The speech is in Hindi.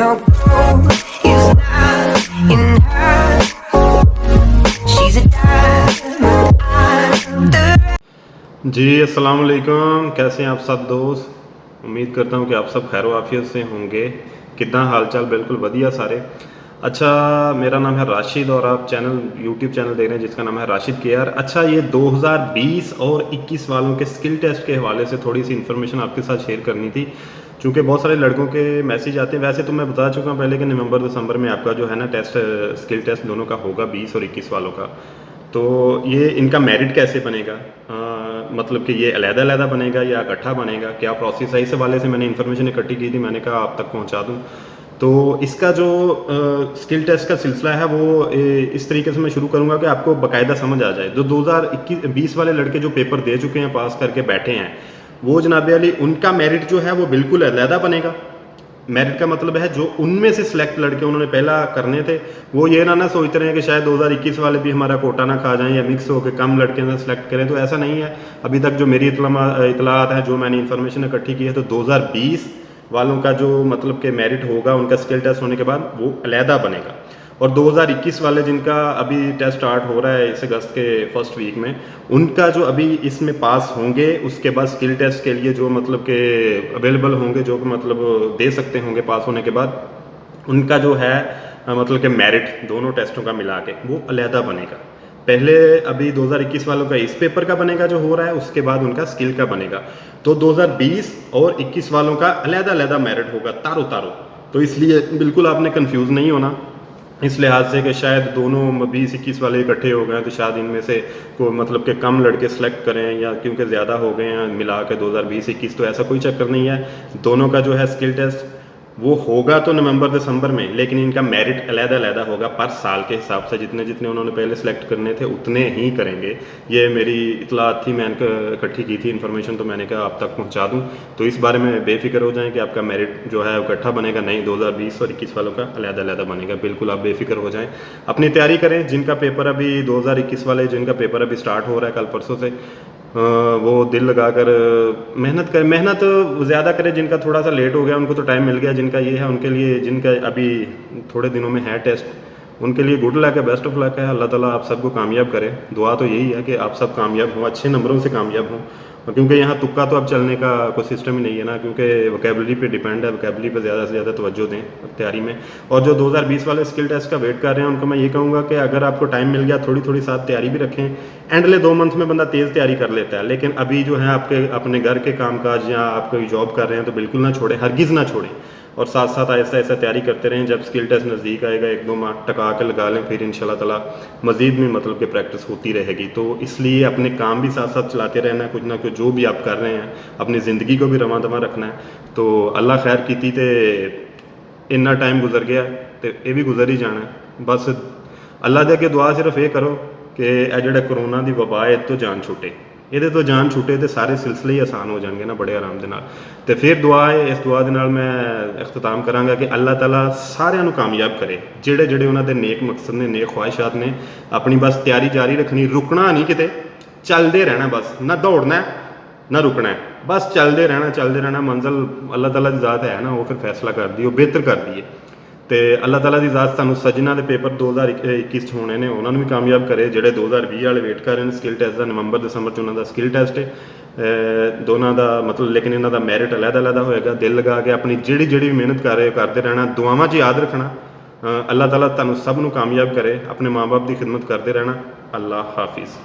no gold is not in her. She's a diamond under. जी अस्सलाम वालेकुम, कैसे हैं आप सब दोस्त। उम्मीद करता हूं कि आप सब खैर आफियत से होंगे। कितना हाल चाल? बिल्कुल बढ़िया सारे। अच्छा, मेरा नाम है राशिद और आप यूट्यूब चैनल देख रहे हैं जिसका नाम है राशिद केयर। अच्छा, ये 2020 और 21 वालों के स्किल टेस्ट के हवाले से थोड़ी सी इन्फॉर्मेशन आपके साथ शेयर करनी थी, क्योंकि बहुत सारे लड़कों के मैसेज आते हैं। वैसे तो मैं बता चुका हूँ पहले कि नवंबर दिसंबर में आपका जो है ना टेस्ट, स्किल टेस्ट दोनों का होगा, 20 और 21 वालों का। तो ये इनका मेरिट कैसे बनेगा, मतलब कि ये अलग-अलग बनेगा या इकट्ठा बनेगा, क्या प्रोसेस है, इस हवाले से मैंने इन्फॉर्मेशन इकट्ठी की थी, मैंने कहा आप तक पहुंचा दूं। तो इसका जो स्किल टेस्ट का सिलसिला है वो इस तरीके से मैं शुरू करूंगा कि आपको बाकायदा समझ आ जाए। जो 2021-20 वाले लड़के जो पेपर दे चुके हैं, पास करके बैठे हैं, वो जनाब अली उनका मेरिट जो है वो बिल्कुल अलग बनेगा। मेरिट का मतलब है जो उनमें से सिलेक्ट लड़के उन्होंने पहला करने थे, वो ये ना सोचते रहे कि शायद 2021 वाले भी हमारा कोटा ना खा जाएं या मिक्स होकर कम लड़के ना सिलेक्ट करें। तो ऐसा नहीं है। अभी तक जो मेरी इतलात हैं, जो मैंने इन्फॉर्मेशन इकट्ठी की है, तो 2020 वालों का जो मतलब कि मेरिट होगा उनका स्किल टेस्ट होने के बाद वो अलहदा बनेगा। और 2021 वाले जिनका अभी टेस्ट स्टार्ट हो रहा है इस अगस्त के फर्स्ट वीक में, उनका जो अभी इसमें पास होंगे, उसके बाद स्किल टेस्ट के लिए जो मतलब के अवेलेबल होंगे, जो मतलब दे सकते होंगे पास होने के बाद, उनका जो है मतलब कि मेरिट दोनों टेस्टों का मिला के वो अलहदा बनेगा। पहले अभी 2021 वालों का इस पेपर का बनेगा जो हो रहा है, उसके बाद उनका स्किल का बनेगा। तो 2020 और 21 वालों का अलहदा अलहदा मेरिट होगा, तारो तारो। तो इसलिए बिल्कुल आपने कंफ्यूज नहीं होना इस लिहाज से कि शायद दोनों 20-21 वाले इकट्ठे हो गए हैं तो शायद इनमें से को मतलब कि कम लड़के सेलेक्ट करें, या क्योंकि ज़्यादा हो गए हैं मिला के 2020-21। तो ऐसा कोई चक्कर नहीं है। दोनों का जो है स्किल टेस्ट वो होगा तो नवंबर दिसंबर में, लेकिन इनका मेरिट अलग-अलग होगा पर साल के हिसाब से। जितने जितने उन्होंने पहले सेलेक्ट करने थे उतने ही करेंगे। ये मेरी इतलात थी, मैंने इकट्ठी की थी इन्फॉर्मेशन, तो मैंने कहा आप तक पहुंचा दूं। तो इस बारे में बेफिक्र हो जाएं कि आपका मेरिट जो है इकट्ठा बनेगा, नहीं 2020 और 21 वालों का अलग-अलग बनेगा। बिल्कुल आप बेफिक्र हो जाएँ, अपनी तैयारी करें। जिनका पेपर अभी 2021 वाले जिनका पेपर अभी स्टार्ट हो रहा है कल परसों से, वो दिल लगाकर मेहनत ज़्यादा करें। जिनका थोड़ा सा लेट हो गया उनको तो टाइम मिल गया, जिनका ये है उनके लिए, जिनका अभी थोड़े दिनों में है टेस्ट, उनके लिए गुड लक है, बेस्ट ऑफ लक है। अल्लाह ताला आप सबको कामयाब करे। दुआ तो यही है कि आप सब कामयाब हों, अच्छे नंबरों से कामयाब हों, क्योंकि यहाँ तुक्का तो अब चलने का कोई सिस्टम ही नहीं है ना, क्योंकि वोकेबलरी पे डिपेंड है। वोकेबलरी पे ज़्यादा से ज़्यादा तवज्जो दें तैयारी में। और जो 2020 वाले स्किल टेस्ट का वेट कर रहे हैं उनको मैं ये कहूँगा कि अगर आपको टाइम मिल गया, थोड़ी थोड़ी साथ तैयारी भी रखें। एंडले 2 मंथ में बंदा तेज़ तैयारी कर लेता है, लेकिन अभी जो है आपके अपने घर के कामकाज या आप कोई जॉब कर रहे हैं तो बिल्कुल ना छोड़ें, हरगिज़ ना छोड़ें। और साथ साथ ऐसा ऐसा तैयारी करते रहें। जब स्किल टेस्ट नज़दीक आएगा 1-2 माह टका के लगा लें, फिर इंशाल्लाह ताला मज़ीद में मतलब कि प्रैक्टिस होती रहेगी। तो इसलिए अपने काम भी साथ साथ चलाते रहना है, कुछ ना कुछ जो भी आप कर रहे हैं, अपनी ज़िंदगी को भी रवां दवां रखना है। तो अल्लाह खैर कीती ते इन्ना टाइम गुजर गया तो ये भी गुजर ही जाना है। बस अल्लाह दे अगे दुआ सिर्फ ये करो कि यह जो कोरोना की वबा है तो जान छुटे, ये तो जान छुटे तो सारे सिलसिले ही आसान हो जाएंगे ना बड़े आराम के नाल। तो फिर दुआ है, इस दुआ के नाल मैं इख्तिताम करांगा कि अल्लाह ताला सारिਆਂ ਨੂੰ कामयाब करे, ਜਿਹੜੇ ਜਿਹੜੇ ਉਹਨਾਂ ਦੇ नेक मकसद ने, नेक ख्वाहिशात ने। अपनी बस तैयारी जारी रखनी, रुकना नहीं किते, चलते रहना बस, ना दौड़ना है ना रुकना है, बस चलते रहना। मंजिल अल्लाह ताला की ज़ात है ना, वो फिर फैसला कर दी, वो बेहतर कर दी है। तो अल्लाह ताला की ज़ात सानू सजना के पेपर 2021 होने ने उन्होंने भी कामयाब करे। जोड़े 2020 वाले वेट कर रहे हैं स्किल टेस्ट का, नवंबर दिसंबर उन्होंने स्किल टेस्ट है दोनों का मतलब, लेकिन इन्हों का मेरिट अलग होएगा। दिल लगा के अपनी जी भी मेहनत कर रहे हो करते रहना, दुआवां च याद रखना। अल्लाह ताला तुहानू सब नू कामयाब करे। अपने माँ बाप की खिदमत करते रहना। अल्लाह हाफिज़।